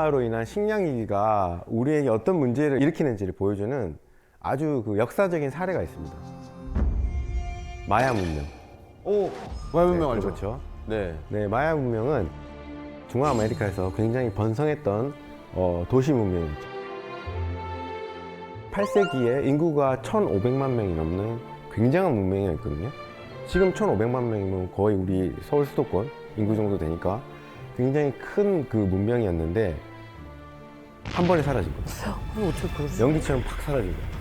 마야로 인한 식량위기가 우리에게 어떤 문제를 일으키는지를 보여주는 아주 그 역사적인 사례가 있습니다. 마야 문명. 오, 마야 문명 네, 알죠? 그렇죠. 네. 네, 마야 문명은 중앙아메리카에서 굉장히 번성했던 도시 문명이었죠. 8세기에 인구가 1,500만 명이 넘는 굉장한 문명이었거든요. 지금 1,500만 명이면 거의 우리 서울 수도권 인구 정도 되니까 굉장히 큰 그 문명이었는데 한 번에 사라진 거예요. 어떻게 그럴 수? 연기처럼 팍 사라진 거예요.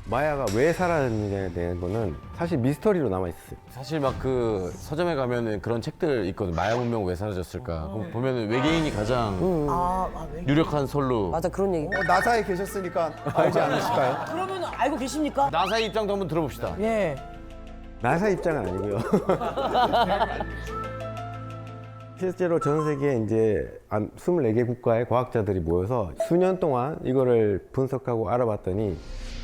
마야가 왜 사라졌느냐에 대한 거는 사실 미스터리로 남아있어요. 사실 막 그 서점에 가면은 그런 책들 있거든. 마야 문명 왜 사라졌을까? 그럼 보면은 외계인이 가장 왜? 유력한 설로. 맞아 그런 얘기. 나사에 계셨으니까 알지 않으실까요? 그러면 알고 계십니까? 나사의 입장도 한번 들어봅시다. 예. 나사 입장은 아니고요. 실제로 전 세계에 이제 24개 국가의 과학자들이 모여서 수년 동안 이거를 분석하고 알아봤더니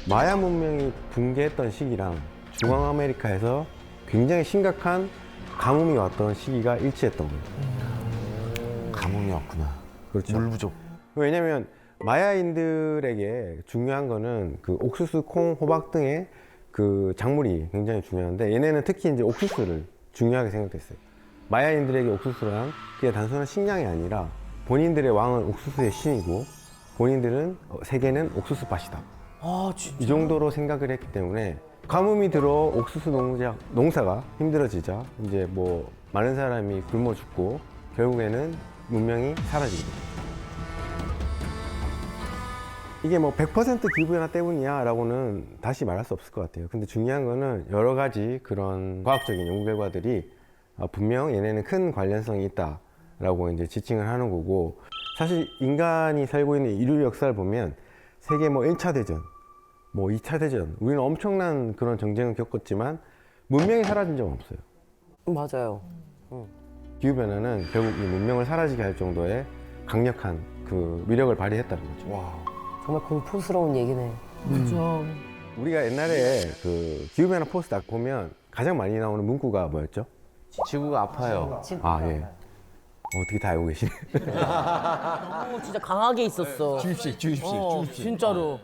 마야 문명이 붕괴했던 시기랑 중앙아메리카에서 굉장히 심각한 가뭄이 왔던 시기가 일치했던 거예요. 가뭄이 왔구나. 그렇죠. 물 부족. 왜냐면 마야인들에게 중요한 거는 그 옥수수, 콩, 호박 등의 그 작물이 굉장히 중요한데 얘네는 특히 이제 옥수수를 중요하게 생각했어요. 마야인들에게 옥수수란 그게 단순한 식량이 아니라 본인들의 왕은 옥수수의 신이고 본인들은 세계는 옥수수 밭이다. 아 진짜. 이 정도로 생각을 했기 때문에 가뭄이 들어 옥수수 농사가 힘들어지자 이제 뭐 많은 사람이 굶어 죽고 결국에는 문명이 사라지게 됩니다. 이게 뭐 100% 기후변화 때문이야 라고는 다시 말할 수 없을 것 같아요. 근데 중요한 거는 여러 가지 그런 과학적인 연구 결과들이 분명 얘네는 큰 관련성이 있다라고 이제 지칭을 하는 거고, 사실 인간이 살고 있는 인류 역사를 보면 세계 뭐 1차 대전, 뭐 2차 대전, 우리는 엄청난 그런 전쟁을 겪었지만 문명이 사라진 적은 없어요. 맞아요. 기후변화는 결국 이 문명을 사라지게 할 정도의 강력한 그 위력을 발휘했다는 거죠. 와. 정말 공포스러운 얘기네. 그렇죠. 우리가 옛날에 그 기후변화 포스트 딱 보면 가장 많이 나오는 문구가 뭐였죠? 지구가 아파요. 아, 예. 어떻게 다 알고 계시네. 진짜 강하게 있었어. 주입식. 진짜로.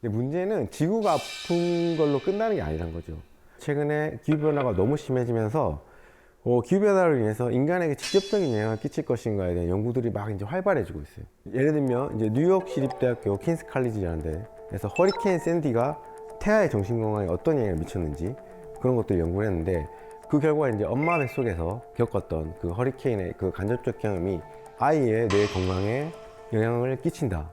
근데 문제는 지구가 아픈 걸로 끝나는 게 아니란 거죠. 최근에 기후변화가 너무 심해지면서 기후변화로 인해서 인간에게 직접적인 영향을 끼칠 것인가에 대한 연구들이 막 이제 활발해지고 있어요. 예를 들면 이제 뉴욕 시립대학교 퀸스 칼리지라는 데에서 허리케인 샌디가 태아의 정신 건강에 어떤 영향을 미쳤는지 그런 것들을 연구를 했는데, 그 결과 이제 엄마 뱃속에서 겪었던 그 허리케인의 그 간접적 경험이 아이의 뇌 건강에 영향을 끼친다.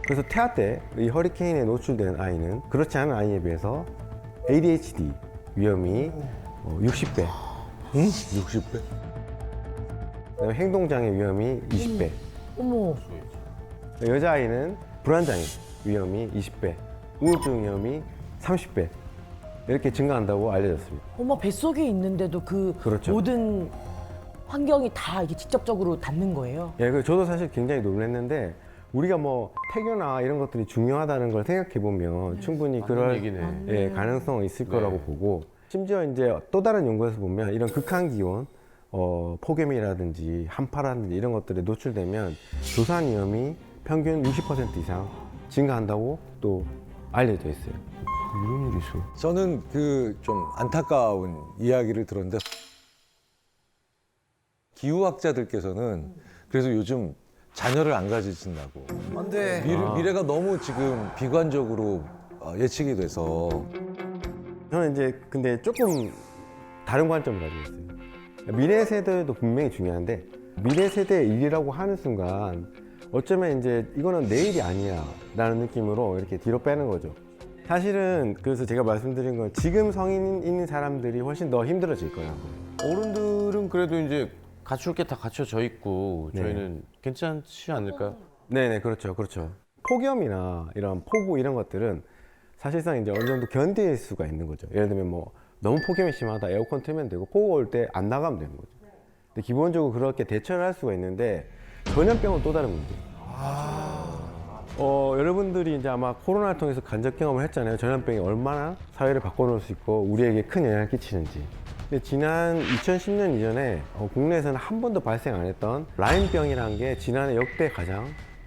그래서 태아 때 이 허리케인에 노출된 아이는 그렇지 않은 아이에 비해서 ADHD 위험이 60배. 응? 60배? 그다음에 행동장애 위험이 20배. 어머. 여자아이는 불안장애 위험이 20배. 우울증 위험이 30배. 이렇게 증가한다고 알려졌습니다. 엄마 뱃속에 있는데도 그 그렇죠. 모든 환경이 다 이게 직접적으로 닿는 거예요. 예, 저도 사실 굉장히 놀랐는데, 우리가 뭐 태교나 이런 것들이 중요하다는 걸 생각해 보면 충분히 그럴 얘기네. 예, 가능성은 있을 거라고 보고, 심지어 이제 또 다른 연구에서 보면 이런 극한 기온, 폭염이라든지 한파라든지 이런 것들에 노출되면 조산 위험이 평균 60% 이상 증가한다고 또 알려져 있어요. 이런 일이 있어. 저는 그 좀 안타까운 이야기를 들었는데 기후학자들께서는 그래서 요즘 자녀를 안 가지신다고. 안 돼. 미래가 너무 지금 비관적으로 예측이 돼서. 저는 이제 근데 조금 다른 관점을 가지고 있어요. 미래 세대도 분명히 중요한데 미래 세대의 일이라고 하는 순간 어쩌면 이제 이거는 내 일이 아니야 라는 느낌으로 이렇게 뒤로 빼는 거죠. 사실은 그래서 제가 말씀드린 건 지금 성인 있는 사람들이 훨씬 더 힘들어질 거라고. 어른들은 그래도 이제 갖출 게 다 갖춰져 있고 네. 저희는 괜찮지 않을까요? 네네, 그렇죠. 폭염이나 이런 폭우 이런 것들은 사실상 이제 어느 정도 견딜 수가 있는 거죠. 예를 들면 뭐 너무 폭염이 심하다, 에어컨 틀면 되고, 폭우 올 때 안 나가면 되는 거죠. 근데 기본적으로 그렇게 대처를 할 수가 있는데, 전염병은 또 다른 문제예요. 여러분들이 이제 아마 코로나를 통해서 간접 경험을 했잖아요. 전염병이 얼마나 사회를 바꿔놓을 수 있고 우리에게 큰 영향을 끼치는지. 근데 지난 2010년 이전에 국내에서는 한 번도 발생 안 했던 라임병이라는 게 지난해 역대 가장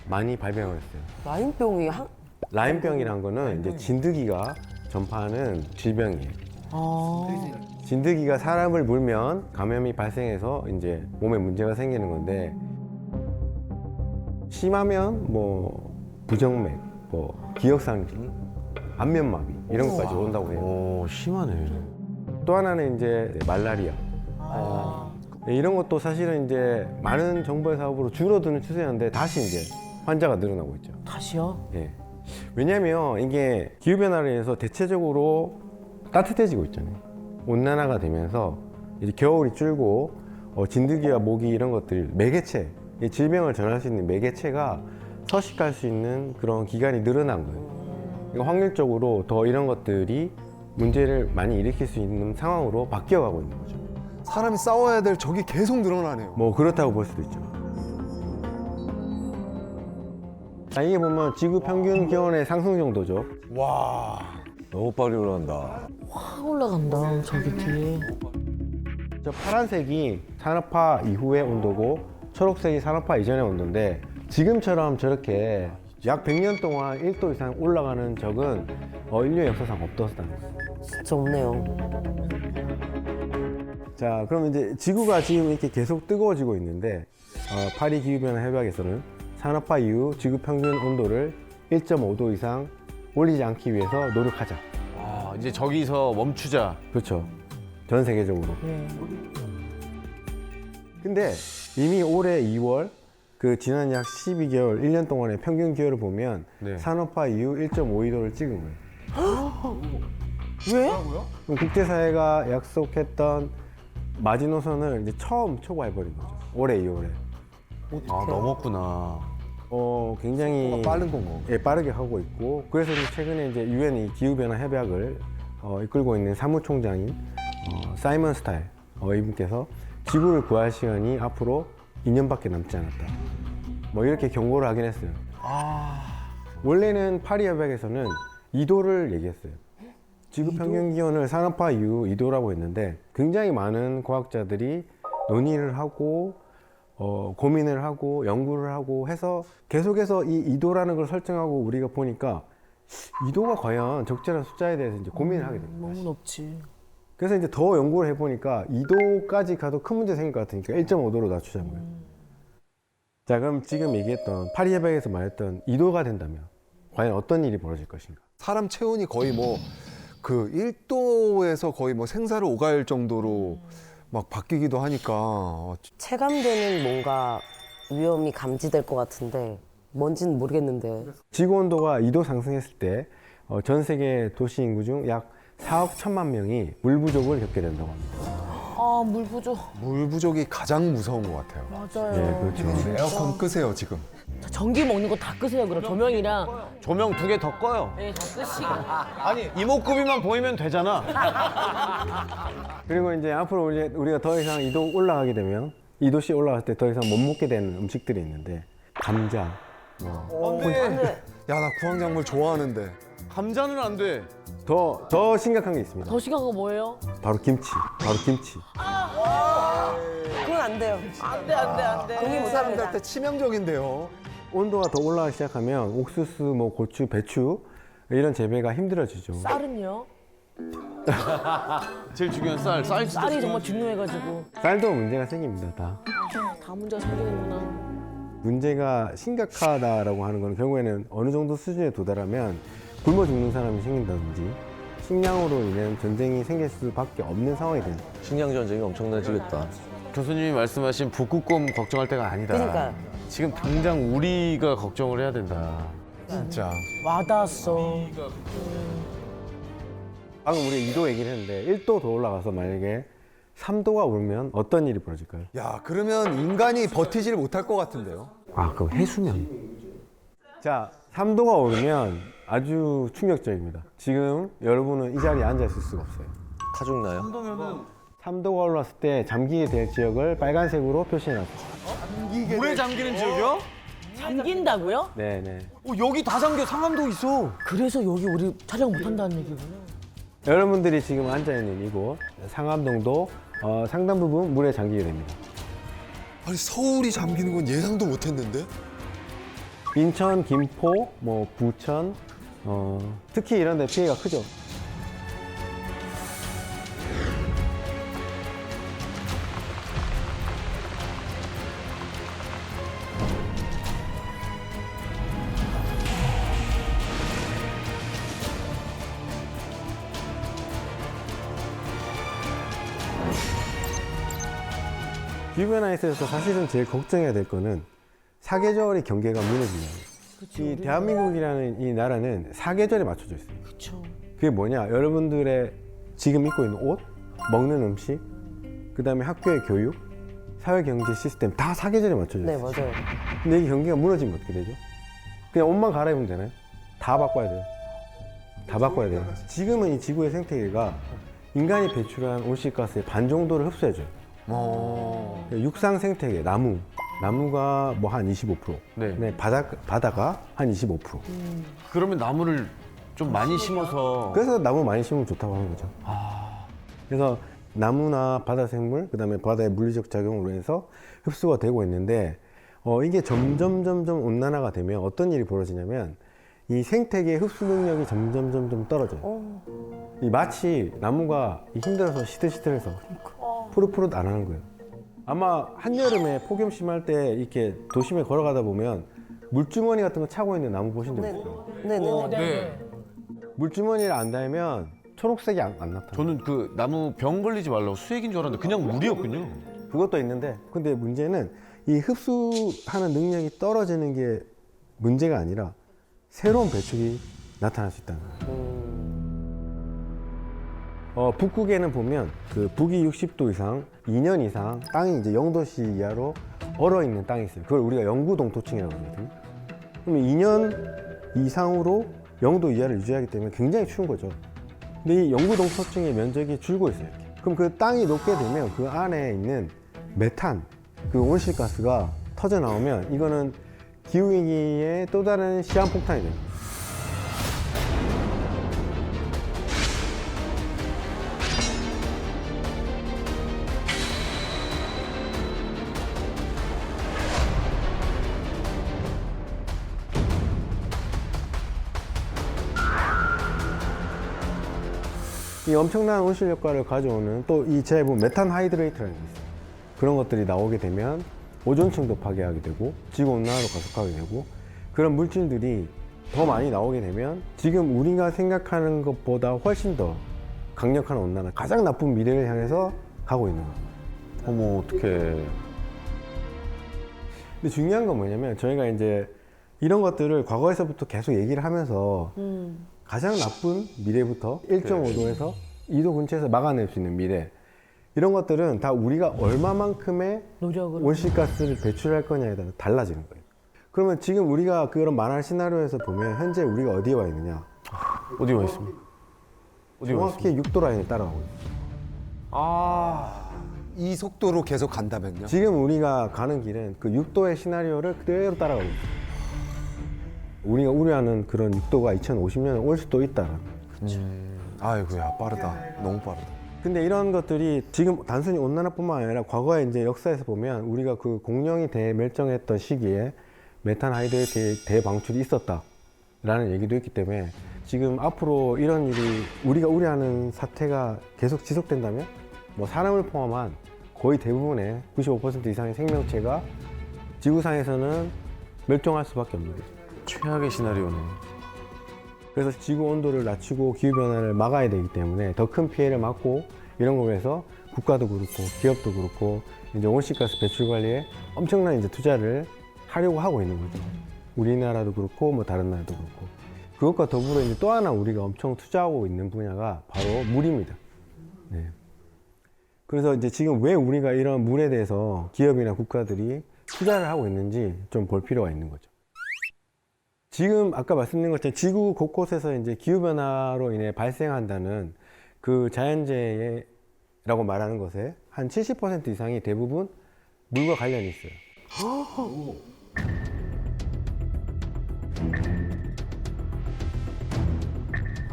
많이 발병을 했어요. 라임병이 라임병이란 거는 이제 진드기가 전파하는 질병이에요. 아, 진드기가 사람을 물면 감염이 발생해서 이제 몸에 문제가 생기는 건데 심하면 뭐 부정맥, 뭐 기억상실, 안면마비 이런 것까지 온다고 해요. 오, 심하네. 또 하나는 이제 말라리아. 네, 이런 것도 사실은 이제 많은 정부의 사업으로 줄어드는 추세였는데 다시 이제 환자가 늘어나고 있죠. 다시요? 예. 왜냐면 이게 기후변화로 인해서 대체적으로 따뜻해지고 있잖아요. 온난화가 되면서 이제 겨울이 줄고 진드기와 모기 이런 것들 매개체, 이 질병을 전할 수 있는 매개체가 서식할 수 있는 그런 기간이 늘어난 거예요. 그러니까 확률적으로 더 이런 것들이 문제를 많이 일으킬 수 있는 상황으로 바뀌어가고 있는 거죠. 사람이 싸워야 될 적이 계속 늘어나네요. 뭐 그렇다고 볼 수도 있죠. 자, 이게 보면 지구 평균 기온의 상승 정도죠. 와. 너무 빨리 올라간다. 확 올라간다, 저기 뒤에. 저 파란색이 산업화 이후의 온도고 초록색이 산업화 이전의 온도인데 지금처럼 저렇게 약 100년 동안 1도 이상 올라가는 적은 인류 역사상 없었다는 거예요. 진짜 없네요. 자, 그럼 이제 지구가 지금 이렇게 계속 뜨거워지고 있는데 파리 기후변화 협약에서는 산업화 이후 지구 평균 온도를 1.5도 이상 올리지 않기 위해서 노력하자. 아, 이제 저기서 멈추자. 그렇죠. 전 세계적으로. 네. 근데 이미 올해 2월 그 지난 약 12개월, 1년 동안의 평균 기온을 보면 네. 산업화 이후 1.52도를 찍은 거예요. 왜? 그럼 국제사회가 약속했던 마지노선을 이제 처음 초과해버린 거죠. 올해 2월에. 아, 넘었구나. 굉장히 빠른 건가? 예, 빠르게 하고 있고 그래서 이제 최근에 이제 유엔이 기후변화 협약을 이끌고 있는 사무총장인 사이먼 스타일 이분께서 지구를 구할 시간이 앞으로 2년밖에 남지 않았다. 뭐 이렇게 경고를 하긴 했어요. 원래는 파리 협약에서는 2도를 얘기했어요. 지구 평균 기온을 산업화 이후 2도라고 했는데 굉장히 많은 과학자들이 논의를 하고 고민을 하고 연구를 하고 해서 계속해서 이 2도라는 걸 설정하고 우리가 보니까 2도가 과연 적절한 숫자에 대해서 이제 고민을 하게 됩니다. 너무 높지. 그래서 이제 더 연구를 해보니까 2도까지 가도 큰 문제 생길 것 같으니까 1.5도로 낮추자는 거예요. 자, 그럼 지금 얘기했던 파리 협약에서 말했던 2도가 된다면 과연 어떤 일이 벌어질 것인가? 사람 체온이 거의 뭐 그 1도에서 거의 뭐 생사를 오갈 정도로 막 바뀌기도 하니까 체감되는 뭔가 위험이 감지될 것 같은데 뭔지는 모르겠는데 지구 온도가 2도 상승했을 때 전 세계 도시 인구 중 약 4억 1천만 명이 물 부족을 겪게 된다고 합니다. 아, 물 부족. 물 부족이 가장 무서운 것 같아요. 맞아요. 예, 그렇죠. 에어컨 끄세요 지금. 자, 전기 먹는 거 다 끄세요, 그럼. 조명이랑. 조명 2개 더 꺼요. 네, 다 끄시고. 아니, 이목구비만 보이면 되잖아. 그리고 이제 앞으로 이제 우리가 더 이상 2도 올라가게 되면 2도씩 올라갈 때 더 이상 못 먹게 되는 음식들이 있는데 감자, 야, 나 구황작물 좋아하는데. 감자는 안 돼. 더 심각한 게 있습니다. 더 심각한 거 뭐예요? 바로 김치. 그건 안 돼요. 안 돼, 안 돼, 안 돼. 동의 못 합니다. 사람들한테 치명적인데요. 온도가 더 올라가기 시작하면 옥수수, 뭐 고추, 배추 이런 재배가 힘들어지죠. 쌀은요? 제일 중요한 쌀. 쌀 진짜 쌀이 정말 중요하지. 중요해가지고. 쌀도 문제가 생깁니다. 다 문제가 생기는구나. 문제가 심각하다라고 하는 건 결국에는 어느 정도 수준에 도달하면 굶어 죽는 사람이 생긴다든지 식량으로 인한 전쟁이 생길 수밖에 없는 상황이 됩니다. 식량 전쟁이 엄청나지겠다. 교수님이 말씀하신 북극곰 걱정할 때가 아니다. 그러니까요. 지금 당장 우리가 걱정을 해야 된다. 진짜. 와닿았어. 방금 우리 2도 얘기를 했는데 1도 더 올라가서 만약에 3도가 오르면 어떤 일이 벌어질까요? 야, 그러면 인간이 버티지를 못할 것 같은데요. 아, 그럼 해수면. 자, 3도가 오르면 아주 충격적입니다. 지금 여러분은 이 자리에 앉아 있을 수가 없어요. 타 죽나요? 3도가 올랐을 때 잠기게 될 지역을 빨간색으로 표시해놨어요. 물에 잠기는 지역이요? 잠긴다고요? 네네. 여기 다 잠겨. 상암도 있어. 그래서 여기 우리 촬영 못 한다는 얘기구나. 여러분들이 지금 앉아 있는 이곳 상암동도 상당 부분 물에 잠기게 됩니다. 아니 서울이 잠기는 건 예상도 못했는데. 인천, 김포, 뭐 부천, 특히 이런 데 피해가 크죠. 기후변화에 있어서 사실은 제일 걱정해야 될 거는 사계절의 경계가 무너지냐. 이 대한민국이라는 이 나라는 사계절에 맞춰져 있어요. 그렇죠. 그게 뭐냐? 여러분들의 지금 입고 있는 옷, 먹는 음식, 그다음에 학교의 교육, 사회 경제 시스템 다 사계절에 맞춰져 네, 있어요. 맞아요. 근데 이 경계가 무너지면 어떻게 되죠? 그냥 옷만 갈아입으면 되나요? 다 바꿔야 돼요. 다 바꿔야 돼요. 지금은 이 지구의 생태계가 인간이 배출한 온실가스의 반 정도를 흡수해줘요. 육상 생태계, 나무가 뭐 한 25%, 네. 네, 바다가 한 25%. 그러면 나무를 좀 많이 심어서 그래서 나무 많이 심으면 좋다고 하는 거죠. 그래서 나무나 바다 생물, 그다음에 바다의 물리적 작용으로 해서 흡수가 되고 있는데 이게 점점 온난화가 되면 어떤 일이 벌어지냐면 이 생태계의 흡수 능력이 점점 떨어져요. 이 마치 나무가 힘들어서 시들시들해서 푸릇푸릇 안 하는 거예요. 아마 한여름에 폭염 심할 때 이렇게 도심에 걸어가다 보면 물주머니 같은 거 차고 있는 나무 보신 적 있어요? 네네네. 네. 물주머니를 안 달면 초록색이 안 나타나요. 저는 그 나무 병 걸리지 말라고 수액인 줄 알았는데 그냥 물이었군요. 그것도 있는데 근데 문제는 이 흡수하는 능력이 떨어지는 게 문제가 아니라 새로운 배출이 나타날 수 있다는 거예요. 북극에는 보면 그 북위 60도 이상 2년 이상 땅이 이제 0도씨 이하로 얼어 있는 땅이 있어요. 그걸 우리가 영구 동토층이라고 하거든요. 그러면 2년 이상으로 0도 이하를 유지하기 때문에 굉장히 추운 거죠. 근데 이 영구 동토층의 면적이 줄고 있어요. 이렇게. 그럼 그 땅이 녹게 되면 그 안에 있는 메탄, 그 온실가스가 터져 나오면 이거는 기후위기의 또 다른 시한폭탄이 됩니다. 이 엄청난 온실 효과를 가져오는 또 이 제부 메탄 하이드레이트라는 게 있어요. 그런 것들이 나오게 되면 오존층도 파괴하게 되고 지구 온난화로 가속하게 되고 그런 물질들이 더 많이 나오게 되면 지금 우리가 생각하는 것보다 훨씬 더 강력한 온난화, 가장 나쁜 미래를 향해서 가고 있는 거예요. 어머 어떡해. 근데 중요한 건 뭐냐면 저희가 이제 이런 것들을 과거에서부터 계속 얘기를 하면서 가장 나쁜 미래부터 1.5도에서 2도 근처에서 막아낼 수 있는 미래 이런 것들은 다 우리가 얼마만큼의 노력을 온실가스를 배출할 거냐에 따라 달라지는 거예요. 그러면 지금 우리가 그런 만화 시나리오에서 보면 현재 우리가 어디에 와 있느냐? 어디 와 있습니까? 어디 와 정확히 있습니까? 6도 라인을 따라가고 있어요. 이 속도로 계속 간다면요? 지금 우리가 가는 길은 그 6도의 시나리오를 그대로 따라가고 있어요. 우리가 우려하는 그런 6도가 2050년에 올 수도 있다라는. 아이고야 빠르다. 너무 빠르다. 근데 이런 것들이 지금 단순히 온난화뿐만 아니라 과거에 이제 역사에서 보면 우리가 그 공룡이 대멸종했던 시기에 메탄 하이드레이트의 대방출이 있었다라는 얘기도 있기 때문에 지금 앞으로 이런 일이 우리가 우려하는 사태가 계속 지속된다면 뭐 사람을 포함한 거의 대부분의 95% 이상의 생명체가 지구상에서는 멸종할 수밖에 없는 거죠. 최악의 시나리오네. 그래서 지구 온도를 낮추고 기후변화를 막아야 되기 때문에 더 큰 피해를 막고 이런 거 위해서 국가도 그렇고 기업도 그렇고 이제 온실가스 배출 관리에 엄청난 이제 투자를 하려고 하고 있는 거죠. 우리나라도 그렇고 뭐 다른 나라도 그렇고 그것과 더불어 이제 또 하나 우리가 엄청 투자하고 있는 분야가 바로 물입니다. 네. 그래서 이제 지금 왜 우리가 이런 물에 대해서 기업이나 국가들이 투자를 하고 있는지 좀 볼 필요가 있는 거죠. 지금 아까 말씀드린 것처럼 지구 곳곳에서 이제 기후변화로 인해 발생한다는 그 자연재해라고 말하는 것에 한 70% 이상이 대부분 물과 관련이 있어요.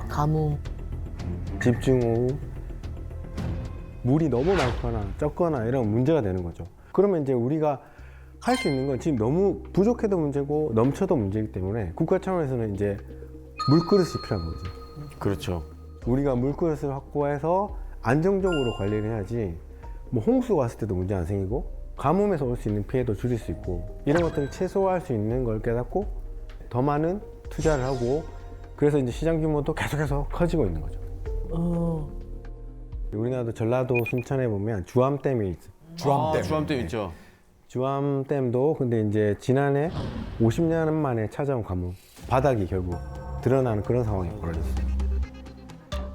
가뭄, 집중호우, 물이 너무 많거나 적거나 이런 문제가 되는 거죠. 그러면 이제 우리가 할 수 있는 건 지금 너무 부족해도 문제고 넘쳐도 문제이기 때문에 국가 차원에서는 이제 물그릇이 필요한 거죠. 그렇죠. 우리가 물그릇을 확보해서 안정적으로 관리를 해야지 뭐 홍수가 왔을 때도 문제 안 생기고 가뭄에서 올 수 있는 피해도 줄일 수 있고 이런 것들을 최소화할 수 있는 걸 깨닫고 더 많은 투자를 하고 그래서 이제 시장 규모도 계속해서 커지고 있는 거죠. 우리나라도 전라도 순천에 보면 주암댐이 있어요. 주암댐. 주암댐 있죠. 주암댐도 근데 이제 지난해 50년 만에 찾아온 가뭄, 바닥이 결국 드러나는 그런 상황이 벌어졌어요.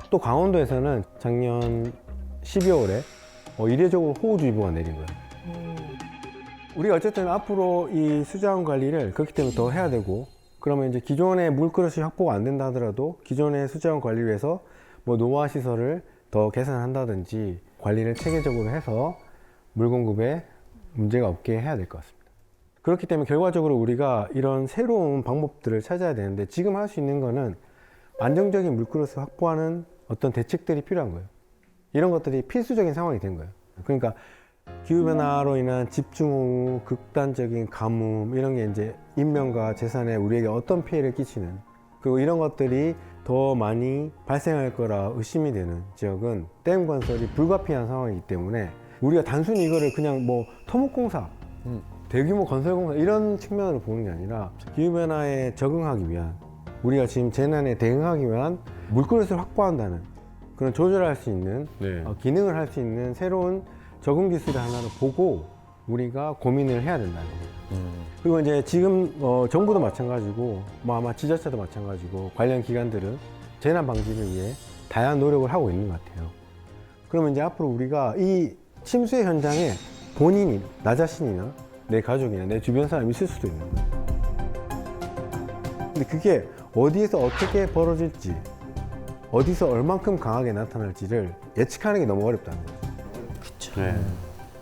또 강원도에서는 작년 12월에 이례적으로 호우주의보가 내린 거예요. 우리가 어쨌든 앞으로 이 수자원 관리를 그렇기 때문에 더 해야 되고 그러면 이제 기존의 물그릇이 확보가 안 된다 하더라도 기존의 수자원 관리를 위해서 뭐 노화 시설을 더 개선한다든지 관리를 체계적으로 해서 물 공급에 문제가 없게 해야 될 것 같습니다. 그렇기 때문에 결과적으로 우리가 이런 새로운 방법들을 찾아야 되는데 지금 할 수 있는 거는 안정적인 물그릇을 확보하는 어떤 대책들이 필요한 거예요. 이런 것들이 필수적인 상황이 된 거예요. 그러니까 기후변화로 인한 집중호우, 극단적인 가뭄 이런 게 이제 인명과 재산에 우리에게 어떤 피해를 끼치는 그리고 이런 것들이 더 많이 발생할 거라 의심이 되는 지역은 댐 건설이 불가피한 상황이기 때문에 우리가 단순히 이거를 그냥 뭐 토목공사, 대규모 건설공사 이런 측면으로 보는 게 아니라 기후변화에 적응하기 위한 우리가 지금 재난에 대응하기 위한 물그릇을 확보한다는 그런 조절할 수 있는 네. 기능을 할 수 있는 새로운 적응 기술을 하나를 보고 우리가 고민을 해야 된다는 거예요. 그리고 이제 지금 정부도 마찬가지고 뭐 아마 지자체도 마찬가지고 관련 기관들은 재난 방지를 위해 다양한 노력을 하고 있는 것 같아요. 그러면 이제 앞으로 우리가 이 침수의 현장에 본인이 나 자신이나 내 가족이나 내 주변 사람이 있을 수도 있는 거예요. 근데 그게 어디에서 어떻게 벌어질지 어디서 얼만큼 강하게 나타날지를 예측하는 게 너무 어렵다는 거죠. 네.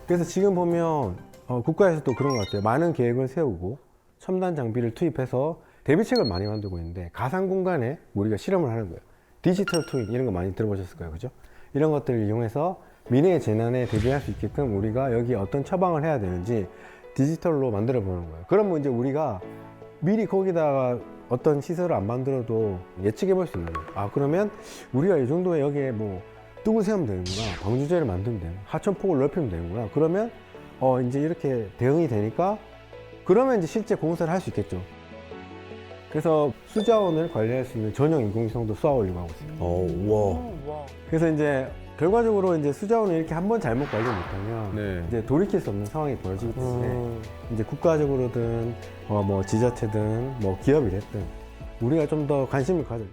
그래서 지금 보면 국가에서도 그런 것 같아요. 많은 계획을 세우고 첨단 장비를 투입해서 대비책을 많이 만들고 있는데 가상 공간에 우리가 실험을 하는 거예요. 디지털 트윈 이런 거 많이 들어보셨을 거예요. 그죠? 이런 것들을 이용해서 미래의 재난에 대비할 수 있게끔 우리가 여기 어떤 처방을 해야 되는지 디지털로 만들어 보는 거예요. 그러면 이제 우리가 미리 거기다가 어떤 시설을 안 만들어도 예측해 볼 수 있는 거예요. 아, 그러면 우리가 이 정도에 여기에 뭐 뚝을 세우면 되는구나. 방주제를 만들면 되는 하천폭을 넓히면 되는구나. 그러면 이제 이렇게 대응이 되니까 그러면 이제 실제 공사를 할 수 있겠죠. 그래서 수자원을 관리할 수 있는 전용 인공위성도 쏘아 올리고 하고 있어요. 와. 그래서 이제 결과적으로 이제 수자원을 이렇게 한번 잘못 관리 못하면 네. 이제 돌이킬 수 없는 상황이 벌어지기 때문에 이제 국가적으로든 뭐 지자체든 뭐 기업이 됐든 우리가 좀 더 관심을 가져.